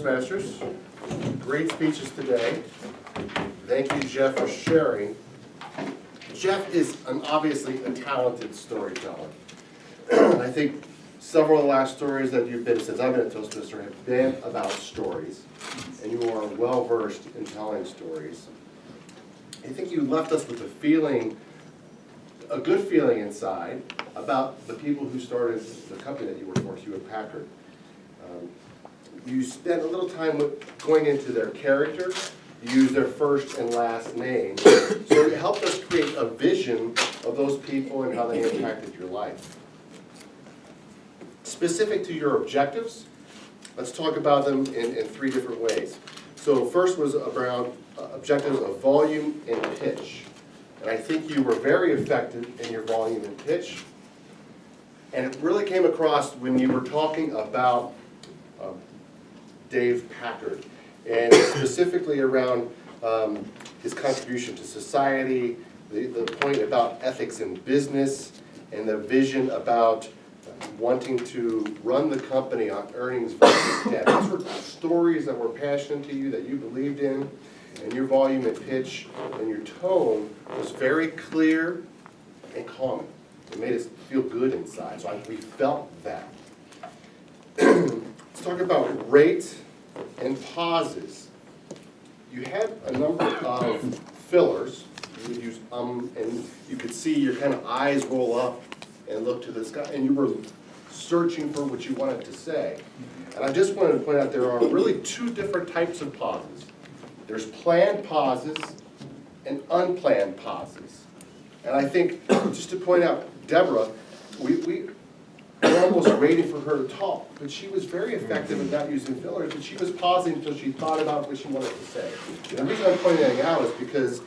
Toastmasters. Great speeches today. Thank you, Jeff, for sharing. Jeff is obviously a talented storyteller. I think several of the last stories that you've been, since I've been a Toastmaster, have been about stories. And you are well versed in telling stories. I think you left us with a feeling, a good feeling inside about the people who started the company that you work for, Hewlett-Packard. You spent a little time going into their character. You used their first and last name. So it helped us create a vision of those people and how they impacted your life. Specific to your objectives, let's talk about them in three different ways. So first was around objectives of volume and pitch. And I think you were very effective in your volume and pitch. And it really came across when you were talking about Dave Packard, and specifically around his contribution to society, the point about ethics in business, and the vision about wanting to run the company on earnings versus debt. These were stories that were passionate to you, that you believed in, and your volume and pitch and your tone was very clear and calming. It made us feel good inside, so we felt that. Let's talk about rate and pauses. You had a number of fillers. You would use and you could see your kind of eyes roll up and look to the sky, and you were searching for what you wanted to say. And I just wanted to point out there are really two different types of pauses. There's planned pauses and unplanned pauses. And I think, just to point out, Deborah, we were almost waiting for her to talk, but she was very effective at not using fillers, and she was pausing until she thought about what she wanted to say. And the reason I'm pointing that out is because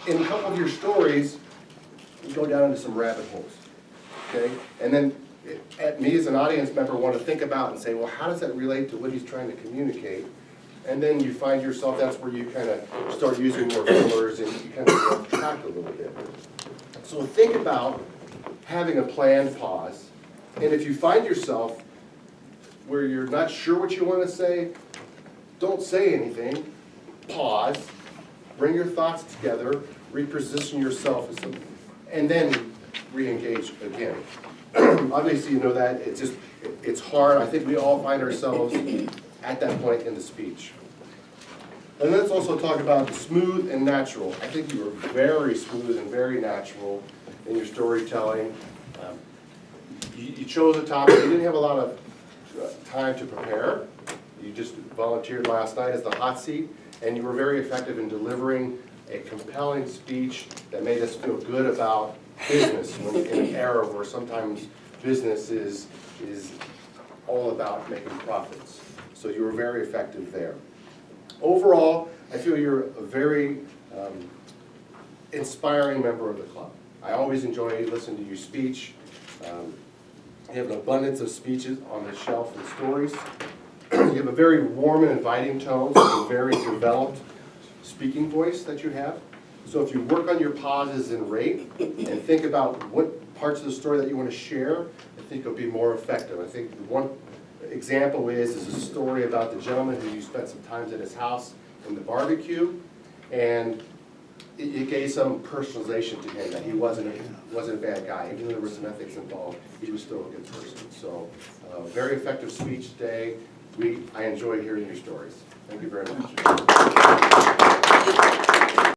in a couple of your stories, you go down into some rabbit holes, okay? And then me as an audience member want to think about and say, well, how does that relate to what he's trying to communicate? And then you find yourself, that's where you kind of start using more fillers and you kind of go off track a little bit. So think about having a planned pause. And if you find yourself where you're not sure what you want to say, don't say anything. Pause. Bring your thoughts together. Reposition yourself, and then re-engage again. Obviously, you know that. It's hard. I think we all find ourselves at that point in the speech. And let's also talk about smooth and natural. I think you were very smooth and very natural in your storytelling. You chose a topic. You didn't have a lot of time to prepare. You just volunteered last night as the hot seat, and you were very effective in delivering a compelling speech that made us feel good about business in an era where sometimes business is all about making profits. So you were very effective there. Overall, I feel you're a very inspiring member of the club. I always enjoy listening to your speech. You have an abundance of speeches on the shelf and stories. You have a very warm and inviting tone, so a very developed speaking voice that you have. So if you work on your pauses and rate and think about what parts of the story that you want to share, I think it'll be more effective. I think one example is a story about the gentleman who you spent some time at his house in the barbecue, and it gave some personalization to him that he wasn't a bad guy. Even though there was some ethics involved, he was still a good person. So very effective speech today. I enjoyed hearing your stories. Thank you very much.